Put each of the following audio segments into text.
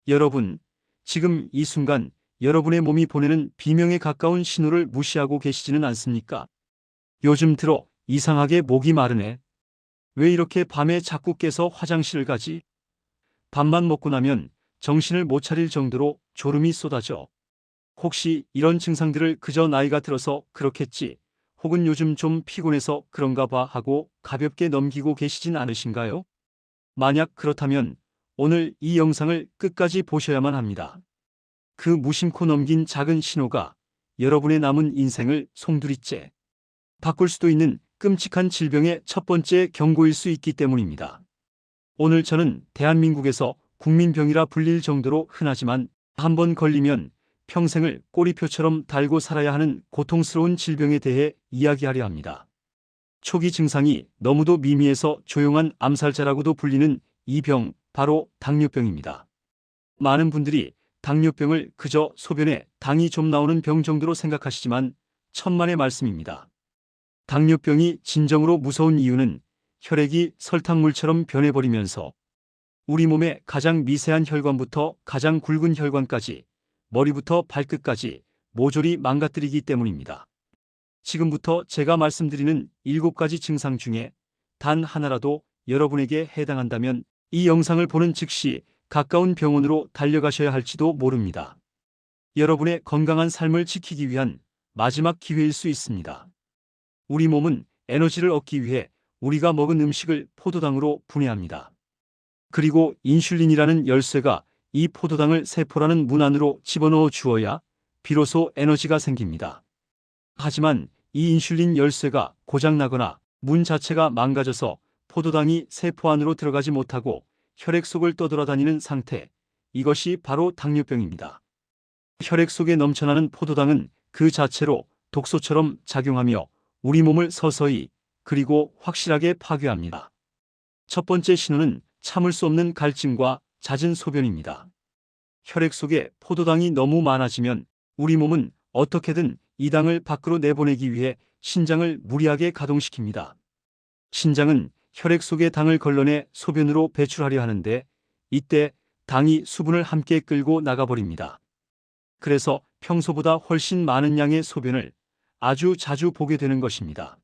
여러분, 지금 이 순간 여러분의 몸이 보내는 비명에 가까운 신호를 무시하고 계시지는 않습니까? 요즘 들어 이상하게 목이 마르네. 왜 이렇게 밤에 자꾸 깨서 화장실을 가지? 밥만 먹고 나면 정신을 못 차릴 정도로 졸음이 쏟아져. 혹시 이런 증상들을 그저 나이가 들어서 그렇겠지, 혹은 요즘 좀 피곤해서 그런가 봐 하고 가볍게 넘기고 계시진 않으신가요? 만약 그렇다면 오늘 이 영상을 끝까지 보셔야만 합니다. 그 무심코 넘긴 작은 신호가 여러분의 남은 인생을 송두리째 바꿀 수도 있는 끔찍한 질병의 첫 번째 경고일 수 있기 때문입니다. 오늘 저는 대한민국에서 국민병이라 불릴 정도로 흔하지만 한번 걸리면 평생을 꼬리표처럼 달고 살아야 하는 고통스러운 질병에 대해 이야기하려 합니다. 초기 증상이 너무도 미미해서 조용한 암살자라고도 불리는 이 병, 바로 당뇨병입니다. 많은 분들이 당뇨병을 그저 소변에 당이 좀 나오는 병 정도로 생각하시지만 천만의 말씀입니다. 당뇨병이 진정으로 무서운 이유는 혈액이 설탕물처럼 변해버리면서 우리 몸의 가장 미세한 혈관부터 가장 굵은 혈관까지, 머리부터 발끝까지 모조리 망가뜨리기 때문입니다. 지금부터 제가 말씀드리는 7가지 증상 중에 단 하나라도 여러분에게 해당한다면 이 영상을 보는 즉시 가까운 병원으로 달려가셔야 할지도 모릅니다. 여러분의 건강한 삶을 지키기 위한 마지막 기회일 수 있습니다. 우리 몸은 에너지를 얻기 위해 우리가 먹은 음식을 포도당으로 분해합니다. 그리고 인슐린이라는 열쇠가 이 포도당을 세포라는 문 안으로 집어넣어 주어야 비로소 에너지가 생깁니다. 하지만 이 인슐린 열쇠가 고장나거나 문 자체가 망가져서 포도당이 세포 안으로 들어가지 못하고 혈액 속을 떠돌아다니는 상태, 이것이 바로 당뇨병입니다. 혈액 속에 넘쳐나는 포도당은 그 자체로 독소처럼 작용하며 우리 몸을 서서히 그리고 확실하게 파괴합니다. 첫 번째 신호는 참을 수 없는 갈증과 잦은 소변입니다. 혈액 속에 포도당이 너무 많아지면 우리 몸은 어떻게든 이 당을 밖으로 내보내기 위해 신장을 무리하게 가동시킵니다. 신장은 혈액 속의 당을 걸러내 소변으로 배출하려 하는데 이때 당이 수분을 함께 끌고 나가버립니다. 그래서 평소보다 훨씬 많은 양의 소변을 아주 자주 보게 되는 것입니다.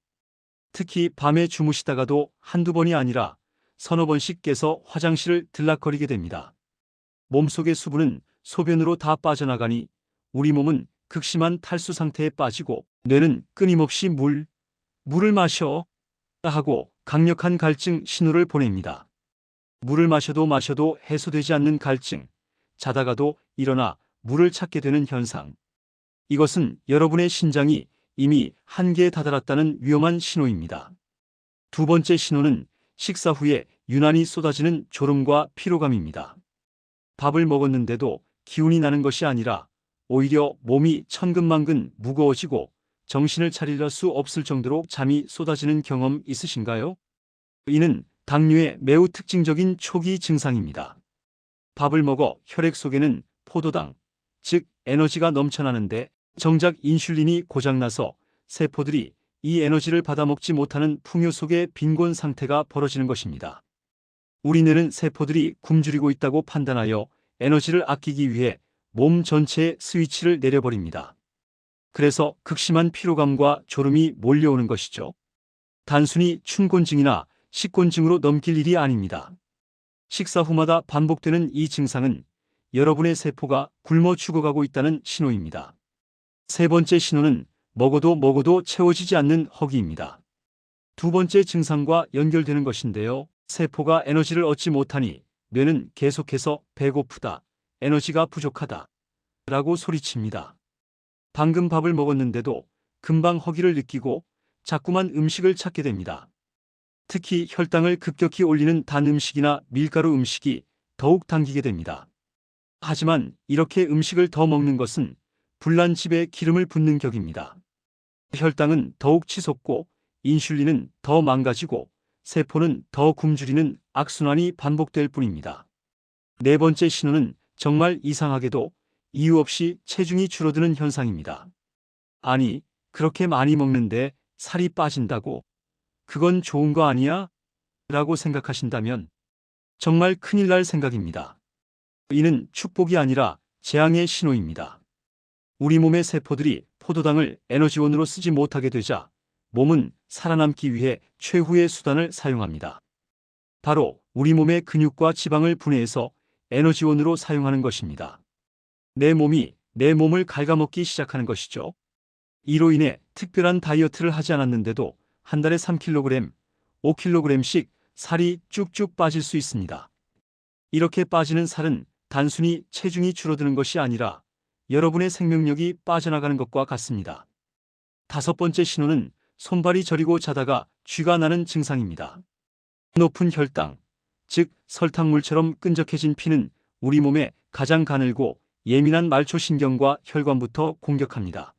특히 밤에 주무시다가도 한두 번이 아니라 서너 번씩 깨서 화장실을 들락거리게 됩니다. 몸속의 수분은 소변으로 다 빠져나가니 우리 몸은 극심한 탈수 상태에 빠지고 뇌는 끊임없이 물을 마셔 하고 강력한 갈증 신호를 보냅니다. 물을 마셔도 해소되지 않는 갈증, 자다가도 일어나 물을 찾게 되는 현상. 이것은 여러분의 신장이 이미 한계에 다다랐다는 위험한 신호입니다. 두 번째 신호는 식사 후에 유난히 쏟아지는 졸음과 피로감입니다. 밥을 먹었는데도 기운이 나는 것이 아니라 오히려 몸이 천근만근 무거워지고 정신을 차릴 수 없을 정도로 잠이 쏟아지는 경험 있으신가요? 이는 당뇨의 매우 특징적인 초기 증상입니다. 밥을 먹어 혈액 속에는 포도당, 즉 에너지가 넘쳐나는데 정작 인슐린이 고장나서 세포들이 이 에너지를 받아먹지 못하는 풍요 속의 빈곤 상태가 벌어지는 것입니다. 우리 뇌는 세포들이 굶주리고 있다고 판단하여 에너지를 아끼기 위해 몸 전체에 스위치를 내려버립니다. 그래서 극심한 피로감과 졸음이 몰려오는 것이죠. 단순히 춘곤증이나 식곤증으로 넘길 일이 아닙니다. 식사 후마다 반복되는 이 증상은 여러분의 세포가 굶어 죽어가고 있다는 신호입니다. 세 번째 신호는 먹어도 채워지지 않는 허기입니다. 두 번째 증상과 연결되는 것인데요. 세포가 에너지를 얻지 못하니 뇌는 계속해서 배고프다, 에너지가 부족하다 라고 소리칩니다. 방금 밥을 먹었는데도 금방 허기를 느끼고 자꾸만 음식을 찾게 됩니다. 특히 혈당을 급격히 올리는 단 음식이나 밀가루 음식이 더욱 당기게 됩니다. 하지만 이렇게 음식을 더 먹는 것은 불난 집에 기름을 붓는 격입니다. 혈당은 더욱 치솟고 인슐린은 더 망가지고 세포는 더 굶주리는 악순환이 반복될 뿐입니다. 네 번째 신호는 정말 이상하게도 이유 없이 체중이 줄어드는 현상입니다. 아니, 그렇게 많이 먹는데 살이 빠진다고? 그건 좋은 거 아니야? 라고 생각하신다면 정말 큰일 날 생각입니다. 이는 축복이 아니라 재앙의 신호입니다. 우리 몸의 세포들이 포도당을 에너지원으로 쓰지 못하게 되자 몸은 살아남기 위해 최후의 수단을 사용합니다. 바로 우리 몸의 근육과 지방을 분해해서 에너지원으로 사용하는 것입니다. 내 몸이 내 몸을 갉아먹기 시작하는 것이죠. 이로 인해 특별한 다이어트를 하지 않았는데도 한 달에 3kg, 5kg씩 살이 쭉쭉 빠질 수 있습니다. 이렇게 빠지는 살은 단순히 체중이 줄어드는 것이 아니라 여러분의 생명력이 빠져나가는 것과 같습니다. 다섯 번째 신호는 손발이 저리고 자다가 쥐가 나는 증상입니다. 높은 혈당, 즉 설탕물처럼 끈적해진 피는 우리 몸의 가장 가늘고 예민한 말초신경과 혈관부터 공격합니다.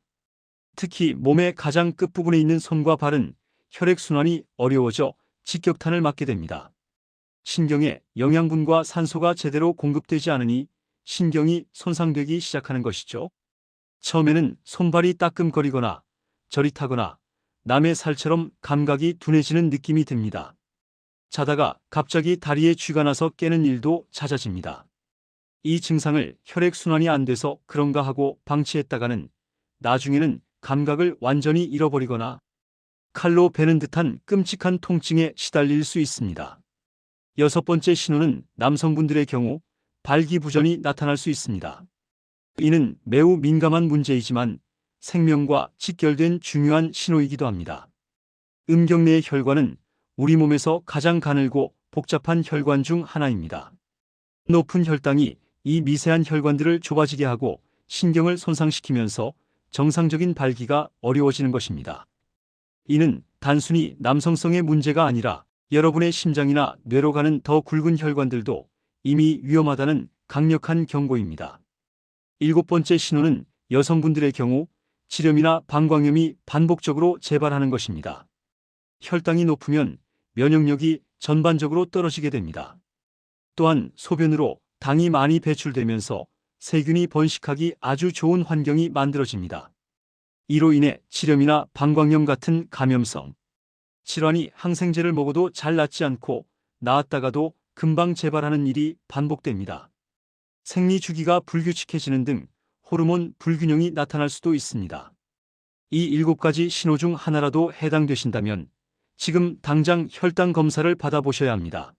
특히 몸의 가장 끝부분에 있는 손과 발은 혈액순환이 어려워져 직격탄을 맞게 됩니다. 신경에 영양분과 산소가 제대로 공급되지 않으니 신경이 손상되기 시작하는 것이죠. 처음에는 손발이 따끔거리거나 저릿하거나 남의 살처럼 감각이 둔해지는 느낌이 듭니다. 자다가 갑자기 다리에 쥐가 나서 깨는 일도 잦아집니다. 이 증상을 혈액순환이 안 돼서 그런가 하고 방치했다가는 나중에는 감각을 완전히 잃어버리거나 칼로 베는 듯한 끔찍한 통증에 시달릴 수 있습니다. 여섯 번째 신호는 남성분들의 경우 발기부전이 나타날 수 있습니다. 이는 매우 민감한 문제이지만 생명과 직결된 중요한 신호이기도 합니다. 음경 내의 혈관은 우리 몸에서 가장 가늘고 복잡한 혈관 중 하나입니다. 높은 혈당이 이 미세한 혈관들을 좁아지게 하고 신경을 손상시키면서 정상적인 발기가 어려워지는 것입니다. 이는 단순히 남성성의 문제가 아니라 여러분의 심장이나 뇌로 가는 더 굵은 혈관들도 이미 위험하다는 강력한 경고입니다. 일곱 번째 신호는 여성분들의 경우 지렴이나 방광염이 반복적으로 재발하는 것입니다. 혈당이 높으면 면역력이 전반적으로 떨어지게 됩니다. 또한 소변으로 당이 많이 배출되면서 세균이 번식하기 아주 좋은 환경이 만들어집니다. 이로 인해 지렴이나 방광염 같은 감염성 질환이 항생제를 먹어도 잘 낫지 않고 나았다가도 금방 재발하는 일이 반복됩니다. 생리 주기가 불규칙해지는 등 호르몬 불균형이 나타날 수도 있습니다. 이 7가지 신호 중 하나라도 해당되신다면 지금 당장 혈당 검사를 받아보셔야 합니다.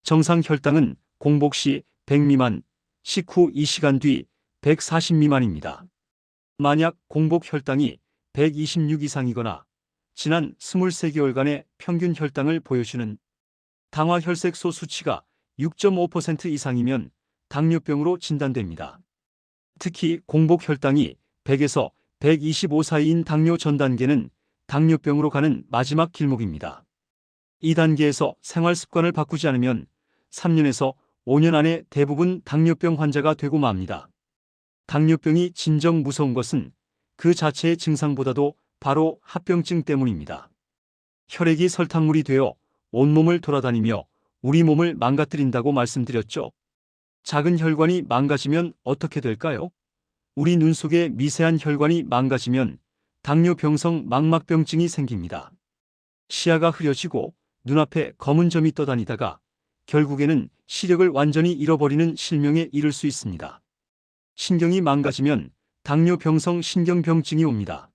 정상 혈당은 공복 시 100 미만, 식후 2시간 뒤 140 미만입니다. 만약 공복 혈당이 126 이상이거나 지난 23개월간의 평균 혈당을 보여주는 당화혈색소 수치가 6.5% 이상이면 당뇨병으로 진단됩니다. 특히 공복 혈당이 100에서 125 사이인 당뇨 전 단계는 당뇨병으로 가는 마지막 길목입니다. 이 단계에서 생활 습관을 바꾸지 않으면 3년에서 5년 안에 대부분 당뇨병 환자가 되고 맙니다. 당뇨병이 진정 무서운 것은 그 자체의 증상보다도 바로 합병증 때문입니다. 혈액이 설탕물이 되어 온몸을 돌아다니며 우리 몸을 망가뜨린다고 말씀드렸죠. 작은 혈관이 망가지면 어떻게 될까요? 우리 눈 속의 미세한 혈관이 망가지면 당뇨병성 망막병증이 생깁니다. 시야가 흐려지고 눈앞에 검은 점이 떠다니다가 결국에는 시력을 완전히 잃어버리는 실명에 이를 수 있습니다. 신경이 망가지면 당뇨병성 신경병증이 옵니다.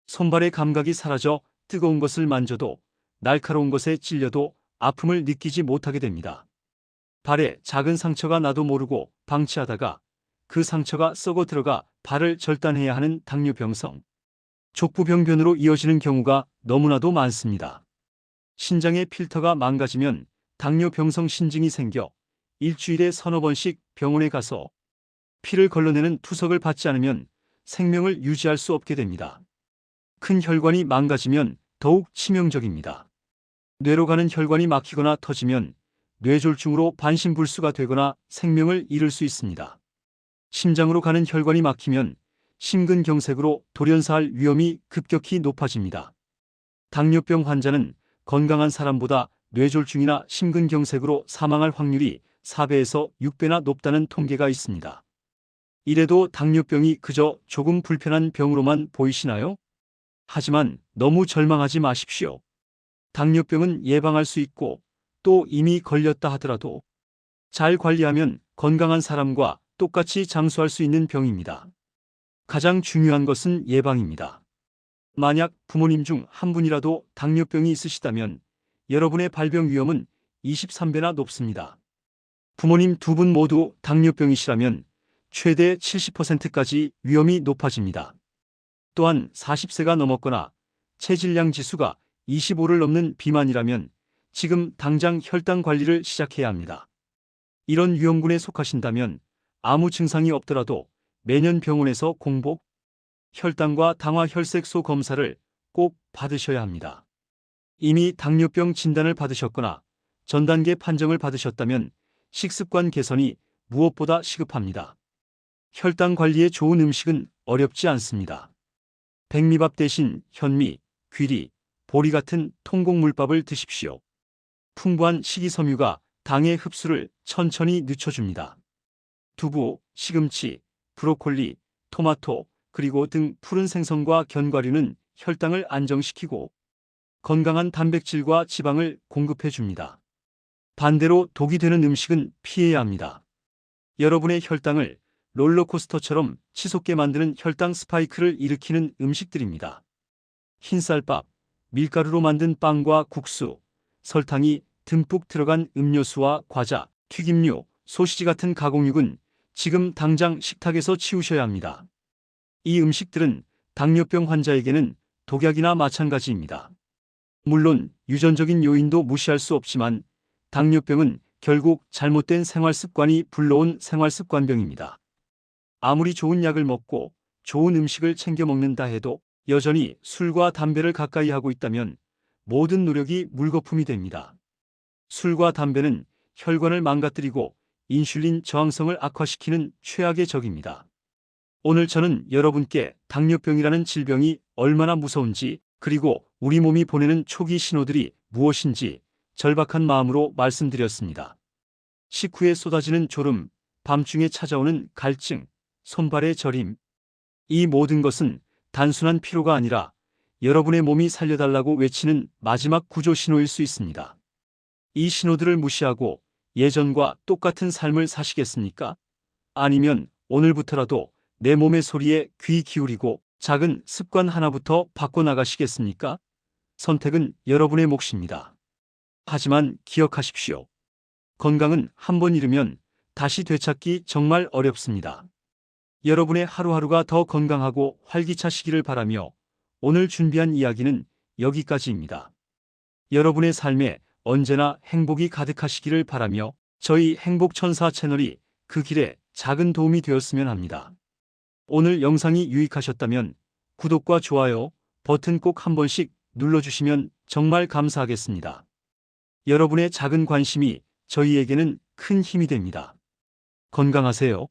손발의 감각이 사라져 뜨거운 것을 만져도 날카로운 것에 찔려도 아픔을 느끼지 못하게 됩니다. 발에 작은 상처가 나도 모르고 방치하다가 그 상처가 썩어 들어가 발을 절단해야 하는 당뇨병성 족부병변으로 이어지는 경우가 너무나도 많습니다. 신장의 필터가 망가지면 당뇨병성 신증이 생겨 일주일에 서너 번씩 병원에 가서 피를 걸러내는 투석을 받지 않으면 생명을 유지할 수 없게 됩니다. 큰 혈관이 망가지면 더욱 치명적입니다. 뇌로 가는 혈관이 막히거나 터지면 뇌졸중으로 반신불수가 되거나 생명을 잃을 수 있습니다. 심장으로 가는 혈관이 막히면 심근경색으로 돌연사할 위험이 급격히 높아집니다. 당뇨병 환자는 건강한 사람보다 뇌졸중이나 심근경색으로 사망할 확률이 4배에서 6배나 높다는 통계가 있습니다. 이래도 당뇨병이 그저 조금 불편한 병으로만 보이시나요? 하지만 너무 절망하지 마십시오. 당뇨병은 예방할 수 있고 또 이미 걸렸다 하더라도 잘 관리하면 건강한 사람과 똑같이 장수할 수 있는 병입니다. 가장 중요한 것은 예방입니다. 만약 부모님 중 한 분이라도 당뇨병이 있으시다면 여러분의 발병 위험은 23배나 높습니다. 부모님 두 분 모두 당뇨병이시라면 최대 70%까지 위험이 높아집니다. 또한 40세가 넘었거나 체질량 지수가 25를 넘는 비만이라면 지금 당장 혈당 관리를 시작해야 합니다. 이런 위험군에 속하신다면 아무 증상이 없더라도 매년 병원에서 공복, 혈당과 당화혈색소 검사를 꼭 받으셔야 합니다. 이미 당뇨병 진단을 받으셨거나 전 단계 판정을 받으셨다면 식습관 개선이 무엇보다 시급합니다. 혈당 관리에 좋은 음식은 어렵지 않습니다. 백미밥 대신 현미, 귀리, 보리 같은 통곡물밥을 드십시오. 풍부한 식이섬유가 당의 흡수를 천천히 늦춰줍니다. 두부, 시금치, 브로콜리, 토마토, 그리고 등 푸른 생선과 견과류는 혈당을 안정시키고 건강한 단백질과 지방을 공급해 줍니다. 반대로 독이 되는 음식은 피해야 합니다. 여러분의 혈당을 롤러코스터처럼 치솟게 만드는 혈당 스파이크를 일으키는 음식들입니다. 흰쌀밥, 밀가루로 만든 빵과 국수, 설탕이 듬뿍 들어간 음료수와 과자, 튀김류, 소시지 같은 가공육은 지금 당장 식탁에서 치우셔야 합니다. 이 음식들은 당뇨병 환자에게는 독약이나 마찬가지입니다. 물론 유전적인 요인도 무시할 수 없지만 당뇨병은 결국 잘못된 생활습관이 불러온 생활습관병입니다. 아무리 좋은 약을 먹고 좋은 음식을 챙겨 먹는다 해도 여전히 술과 담배를 가까이 하고 있다면 모든 노력이 물거품이 됩니다. 술과 담배는 혈관을 망가뜨리고 인슐린 저항성을 악화시키는 최악의 적입니다. 오늘 저는 여러분께 당뇨병이라는 질병이 얼마나 무서운지, 그리고 우리 몸이 보내는 초기 신호들이 무엇인지 절박한 마음으로 말씀드렸습니다. 식후에 쏟아지는 졸음, 밤중에 찾아오는 갈증, 손발의 저림. 이 모든 것은 단순한 피로가 아니라 여러분의 몸이 살려달라고 외치는 마지막 구조 신호일 수 있습니다. 이 신호들을 무시하고 예전과 똑같은 삶을 사시겠습니까? 아니면 오늘부터라도 내 몸의 소리에 귀 기울이고 작은 습관 하나부터 바꿔나가시겠습니까? 선택은 여러분의 몫입니다. 하지만 기억하십시오. 건강은 한 번 잃으면 다시 되찾기 정말 어렵습니다. 여러분의 하루하루가 더 건강하고 활기차시기를 바라며 오늘 준비한 이야기는 여기까지입니다. 여러분의 삶에 언제나 행복이 가득하시기를 바라며 저희 행복천사 채널이 그 길에 작은 도움이 되었으면 합니다. 오늘 영상이 유익하셨다면 구독과 좋아요 버튼 꼭 한 번씩 눌러주시면 정말 감사하겠습니다. 여러분의 작은 관심이 저희에게는 큰 힘이 됩니다. 건강하세요.